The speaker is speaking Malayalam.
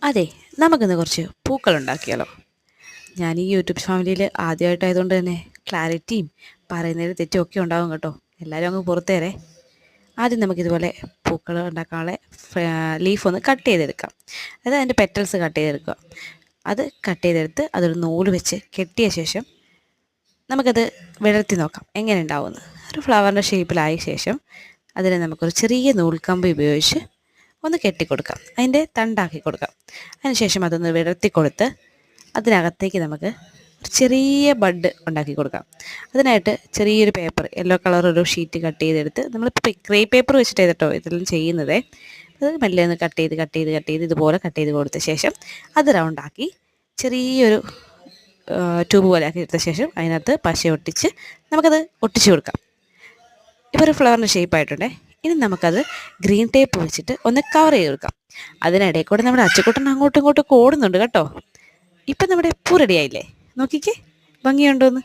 അതെ, നമുക്കിന്ന് കുറച്ച് പൂക്കൾ ഉണ്ടാക്കിയാലോ. ഞാൻ ഈ യൂട്യൂബ് ഫാമിലിയിൽ ആദ്യമായിട്ടായതുകൊണ്ട് തന്നെ ക്ലാരിറ്റിയും പറയുന്നതിൽ തെറ്റും ഒക്കെ ഉണ്ടാകും കേട്ടോ. എല്ലാവരും അങ്ങ് പുറത്തേരെ. ആദ്യം നമുക്കിതുപോലെ പൂക്കൾ ഉണ്ടാക്കാനുള്ള ലീഫ് ഒന്ന് കട്ട് ചെയ്തെടുക്കാം. അതായത് അതിൻ്റെ പെറ്റൽസ് കട്ട് ചെയ്തെടുക്കുക. അത് കട്ട് ചെയ്തെടുത്ത് അതൊരു നൂല് വെച്ച് കെട്ടിയ ശേഷം നമുക്കത് വിടർത്തി നോക്കാം എങ്ങനെ ഉണ്ടാവുമെന്ന്. ഒരു ഫ്ലവറിൻ്റെ ഷേപ്പിലായ ശേഷം അതിനെ നമുക്കൊരു ചെറിയ നൂൽക്കമ്പ് ഉപയോഗിച്ച് ഒന്ന് കെട്ടിക്കൊടുക്കാം, അതിൻ്റെ തണ്ടാക്കി കൊടുക്കാം. അതിനുശേഷം അതൊന്ന് വിടർത്തി കൊടുത്ത് അതിനകത്തേക്ക് നമുക്ക് ഒരു ചെറിയ ബഡ് ഉണ്ടാക്കി കൊടുക്കാം. അതിനായിട്ട് ചെറിയൊരു പേപ്പർ, യെല്ലോ കളർ ഒരു ഷീറ്റ് കട്ട് ചെയ്തെടുത്ത്, നമ്മളിപ്പോൾ ക്രേ പേപ്പർ വെച്ചിട്ട് കേട്ടോ ഇതെല്ലാം ചെയ്യുന്നത്. അത് മെല്ലെ ഒന്ന് കട്ട് ചെയ്ത് ഇതുപോലെ കട്ട് ചെയ്ത് കൊടുത്ത ശേഷം അത് റൗണ്ടാക്കി ചെറിയൊരു ട്യൂബ് പോലെ ആക്കി എടുത്ത ശേഷം അതിനകത്ത് പശ ഒട്ടിച്ച് നമുക്കത് ഒട്ടിച്ചു കൊടുക്കാം. ഇപ്പോൾ ഒരു ഫ്ലവറിൻ്റെ ഷേപ്പായിട്ടുണ്ടേ. ഇനി നമുക്കത് ഗ്രീൻ ടേപ്പ് വെച്ചിട്ട് ഒന്ന് കവർ ചെയ്ത് കൊടുക്കാം. അതിനിടയിൽ കൂടെ നമ്മുടെ അച്ചുക്കുട്ടൻ അങ്ങോട്ടും ഇങ്ങോട്ടും ഓടുന്നുണ്ട് കേട്ടോ. ഇപ്പം നമ്മുടെ പൂ റെഡി ആയില്ലേ, നോക്കിക്കേ ഭംഗിയുണ്ടോന്ന്.